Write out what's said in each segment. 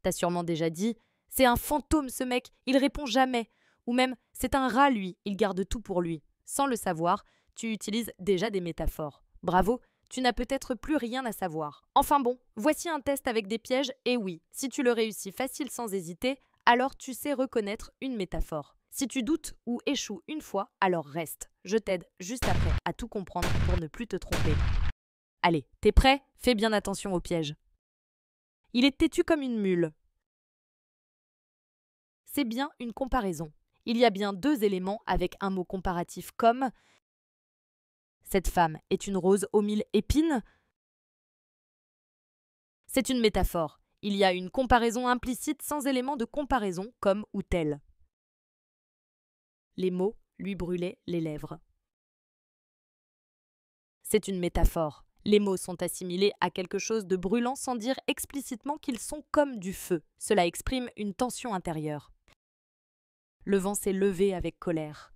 T'as sûrement déjà dit « C'est un fantôme ce mec, il répond jamais » ou même « C'est un rat lui, il garde tout pour lui ». Sans le savoir, tu utilises déjà des métaphores. Bravo, tu n'as peut-être plus rien à savoir. Enfin bon, voici un test avec des pièges et oui, si tu le réussis facile sans hésiter, alors tu sais reconnaître une métaphore. Si tu doutes ou échoues une fois, alors reste. Je t'aide juste après à tout comprendre pour ne plus te tromper. Allez, t'es prêt? Fais bien attention aux pièges. Il est têtu comme une mule. C'est bien une comparaison. Il y a bien deux éléments avec un mot comparatif comme « Cette femme est une rose aux mille épines ». C'est une métaphore. Il y a une comparaison implicite sans élément de comparaison comme ou tel. Les mots lui brûlaient les lèvres. C'est une métaphore. Les mots sont assimilés à quelque chose de brûlant sans dire explicitement qu'ils sont comme du feu. Cela exprime une tension intérieure. Le vent s'est levé avec colère.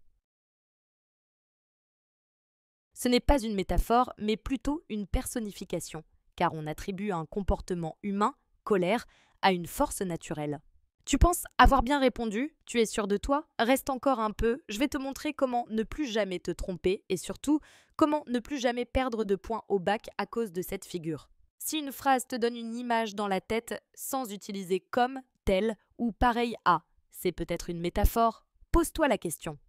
Ce n'est pas une métaphore, mais plutôt une personnification, car on attribue un comportement humain, colère, à une force naturelle. Tu penses avoir bien répondu? Tu es sûr de toi? Reste encore un peu, je vais te montrer comment ne plus jamais te tromper et surtout, comment ne plus jamais perdre de points au bac à cause de cette figure. Si une phrase te donne une image dans la tête sans utiliser comme, tel ou pareil à, c'est peut-être une métaphore? Pose-toi la question.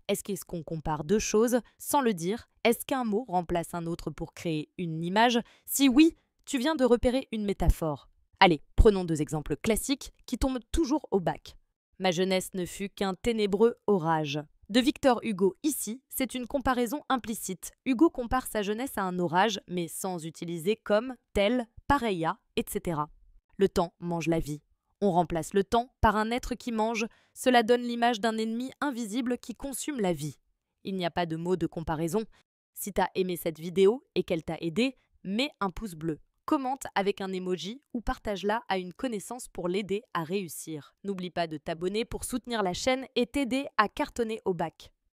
Est-ce qu'on compare deux choses sans le dire? Est-ce qu'un mot remplace un autre pour créer une image? Si oui, tu viens de repérer une métaphore. Allez, prenons deux exemples classiques qui tombent toujours au bac. Ma jeunesse ne fut qu'un ténébreux orage. De Victor Hugo ici, c'est une comparaison implicite. Hugo compare sa jeunesse à un orage, mais sans utiliser comme, tel, pareil à, etc. Le temps mange la vie. On remplace le temps par un être qui mange, cela donne l'image d'un ennemi invisible qui consume la vie. Il n'y a pas de mot de comparaison. Si t'as aimé cette vidéo et qu'elle t'a aidé, mets un pouce bleu. Commente avec un emoji ou partage-la à une connaissance pour l'aider à réussir. N'oublie pas de t'abonner pour soutenir la chaîne et t'aider à cartonner au bac.